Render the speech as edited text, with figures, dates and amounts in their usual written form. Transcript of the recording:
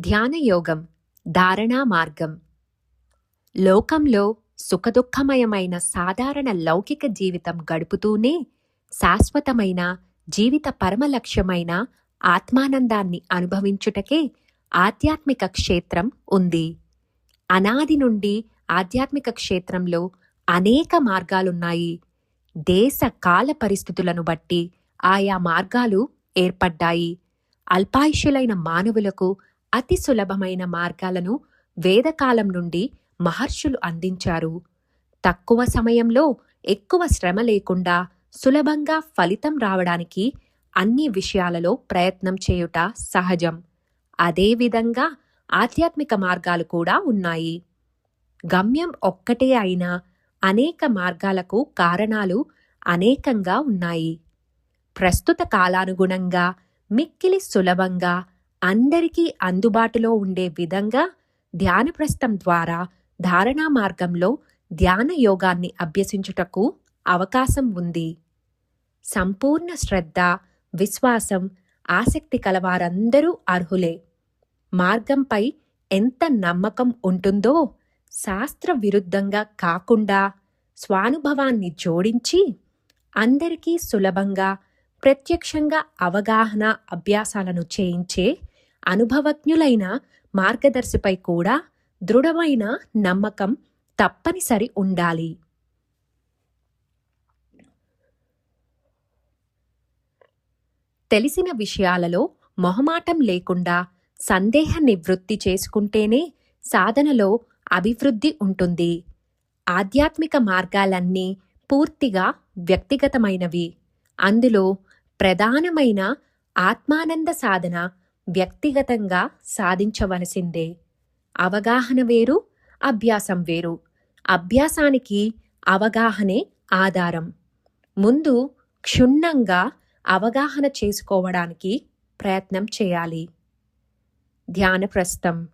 ధ్యానయోగం ధారణా మార్గం. లోకంలో సుఖదుఃఖమయమైన సాధారణ లౌకిక జీవితం గడుపుతూనే శాశ్వతమైన జీవిత పరమలక్ష్యమైన ఆత్మానందాన్ని అనుభవించుటకే ఆధ్యాత్మిక క్షేత్రం ఉంది. అనాది నుండి ఆధ్యాత్మిక క్షేత్రంలో అనేక మార్గాలున్నాయి. దేశ కాల పరిస్థితులను బట్టి ఆయా మార్గాలు ఏర్పడ్డాయి. అల్పాయుష్యులైన మానవులకు అతి సులభమైన మార్గాలను వేదకాలం నుండి మహర్షులు అందించారు. తక్కువ సమయంలో ఎక్కువ శ్రమ లేకుండా సులభంగా ఫలితం రావడానికి అన్ని విషయాలలో ప్రయత్నం చేయుట సహజం. అదేవిధంగా ఆధ్యాత్మిక మార్గాలు కూడా ఉన్నాయి. గమ్యం ఒక్కటే అయినా అనేక మార్గాలకు కారణాలు అనేకంగా ఉన్నాయి. ప్రస్తుత కాలానుగుణంగా మిక్కిలి సులభంగా అందరికీ అందుబాటులో ఉండే విధంగా ధ్యానప్రస్థం ద్వారా ధారణా మార్గంలో ధ్యాన యోగాన్ని అభ్యసించుటకు అవకాశం ఉంది. సంపూర్ణ శ్రద్ధ, విశ్వాసం, ఆసక్తి కలవారందరూ అర్హులే. మార్గంపై ఎంత నమ్మకం ఉంటుందో శాస్త్ర విరుద్ధంగా కాకుండా స్వానుభవాన్ని జోడించి అందరికీ సులభంగా ప్రత్యక్షంగా అవగాహన అభ్యాసాలను చేయించే అనుభవజ్ఞులైన మార్గదర్శిపై కూడా దృఢమైన నమ్మకం తప్పనిసరి ఉండాలి. తెలిసిన విషయాలలో మొహమాటం లేకుండా సందేహ నివృత్తి చేసుకుంటేనే సాధనలో అభివృద్ధి ఉంటుంది. ఆధ్యాత్మిక మార్గాలన్నీ పూర్తిగా వ్యక్తిగతమైనవి. అందులో ప్రధానమైన ఆత్మానంద సాధన వ్యక్తిగతంగా సాధించవలసిందే. అవగాహన వేరు, అభ్యాసం వేరు. అభ్యాసానికి అవగాహనే ఆధారం. ముందు క్షుణ్ణంగా అవగాహన చేసుకోవడానికి ప్రయత్నం చేయాలి. ధ్యానప్రస్థం.